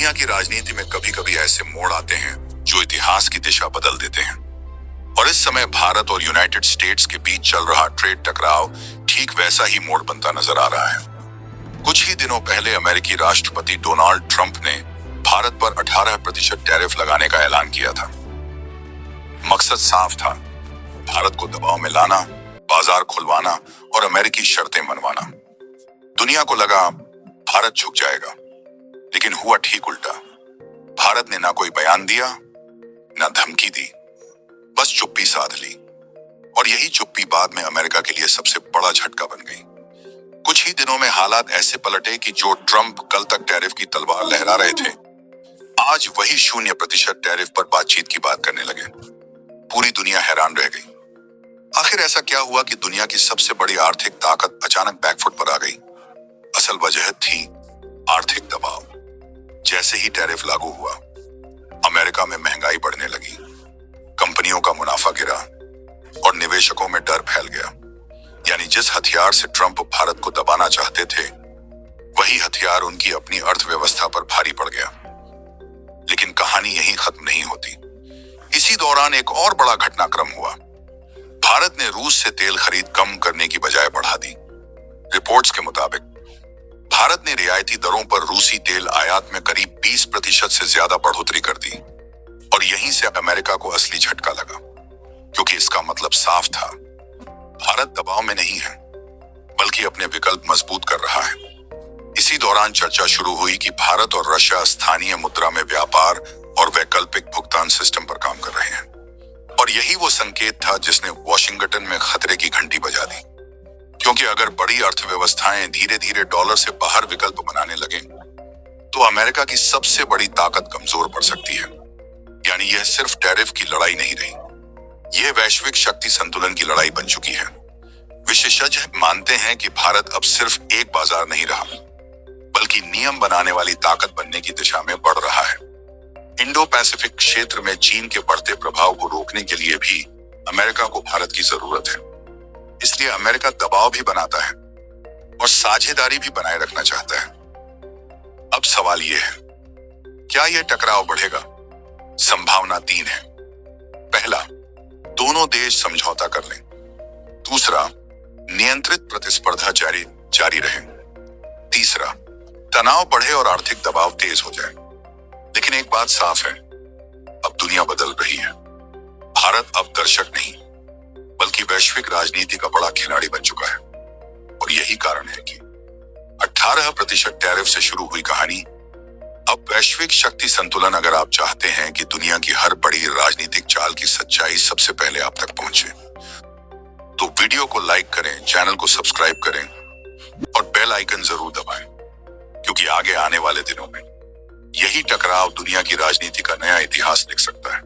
दुनिया की राजनीति में कभी कभी ऐसे मोड़ आते हैं जो इतिहास की दिशा बदल देते हैं, और इस समय भारत और यूनाइटेड स्टेट्स के बीच चल रहा ट्रेड टकराव ठीक वैसा ही मोड़ बनता नजर आ रहा है। कुछ ही दिनों पहले अमेरिकी राष्ट्रपति डोनाल्ड ट्रंप ने भारत पर 18% टैरिफ लगाने का ऐलान किया था। मकसद साफ था, भारत को दबाव में लाना, बाजार खुलवाना और अमेरिकी शर्तें मनवाना। दुनिया को लगा भारत झुक जाएगा, लेकिन हुआ ठीक उल्टा। भारत ने ना कोई बयान दिया, ना धमकी दी, बस चुप्पी साध ली। और यही चुप्पी बाद में अमेरिका के लिए सबसे बड़ा झटका बन गई। कुछ ही दिनों में हालात ऐसे पलटे कि जो ट्रंप कल तक टैरिफ की तलवार लहरा रहे थे, आज वही 0% टैरिफ पर बातचीत की बात करने लगे। पूरी दुनिया हैरान रह गई। आखिर ऐसा क्या हुआ कि दुनिया की सबसे बड़ी आर्थिक ताकत अचानक बैकफुट पर आ गई? असल वजह थी आर्थिक दबाव। जैसे ही टैरिफ लागू हुआ, अमेरिका में महंगाई बढ़ने लगी, कंपनियों का मुनाफा गिरा और निवेशकों में डर फैल गया। यानी जिस हथियार से ट्रंप भारत को दबाना चाहते थे, वही हथियार उनकी अपनी अर्थव्यवस्था पर भारी पड़ गया। लेकिन कहानी यहीं खत्म नहीं होती। इसी दौरान एक और बड़ा घटनाक्रम हुआ। भारत ने रूस से तेल खरीद कम करने की बजाय बढ़ा दी। रिपोर्ट्स के मुताबिक भारत ने रियायती दरों पर रूसी तेल आयात में करीब 20% से ज्यादा बढ़ोतरी कर दी। और यहीं से अमेरिका को असली झटका लगा, क्योंकि इसका मतलब साफ था, भारत दबाव में नहीं है, बल्कि अपने विकल्प मजबूत कर रहा है। इसी दौरान चर्चा शुरू हुई कि भारत और रशिया स्थानीय मुद्रा में व्यापार और वैकल्पिक भुगतान सिस्टम पर काम कर रहे हैं। और यही वो संकेत था जिसने वॉशिंगटन में खतरे की घंटी बजा दी। क्योंकि अगर बड़ी अर्थव्यवस्थाएं धीरे धीरे डॉलर से बाहर विकल्प बनाने लगे, तो अमेरिका की सबसे बड़ी ताकत कमजोर पड़ सकती है। यानी यह सिर्फ टैरिफ की लड़ाई नहीं रही, यह वैश्विक शक्ति संतुलन की लड़ाई बन चुकी है। विशेषज्ञ मानते हैं कि भारत अब सिर्फ एक बाजार नहीं रहा, बल्कि नियम बनाने वाली ताकत बनने की दिशा में बढ़ रहा है। इंडो पैसिफिक क्षेत्र में चीन के बढ़ते प्रभाव को रोकने के लिए भी अमेरिका को भारत की जरूरत है। इसलिए अमेरिका दबाव भी बनाता है और साझेदारी भी बनाए रखना चाहता है। अब सवाल यह है, क्या यह टकराव बढ़ेगा? संभावना 3 है। पहला, दोनों देश समझौता कर लें। दूसरा, नियंत्रित प्रतिस्पर्धा जारी रहे। तीसरा, तनाव बढ़े और आर्थिक दबाव तेज हो जाए। लेकिन एक बात साफ है, अब दुनिया बदल रही है। भारत अब दर्शक नहीं, बल्कि वैश्विक राजनीति का बड़ा खिलाड़ी बन चुका है। और यही कारण है कि 18% टैरिफ से शुरू हुई कहानी अब वैश्विक शक्ति संतुलन। अगर आप चाहते हैं कि दुनिया की हर बड़ी राजनीतिक चाल की सच्चाई सबसे पहले आप तक पहुंचे, तो वीडियो को लाइक करें, चैनल को सब्सक्राइब करें और बेल आइकन जरूर दबाएं, क्योंकि आगे आने वाले दिनों में यही टकराव दुनिया की राजनीति का नया इतिहास लिख सकता है।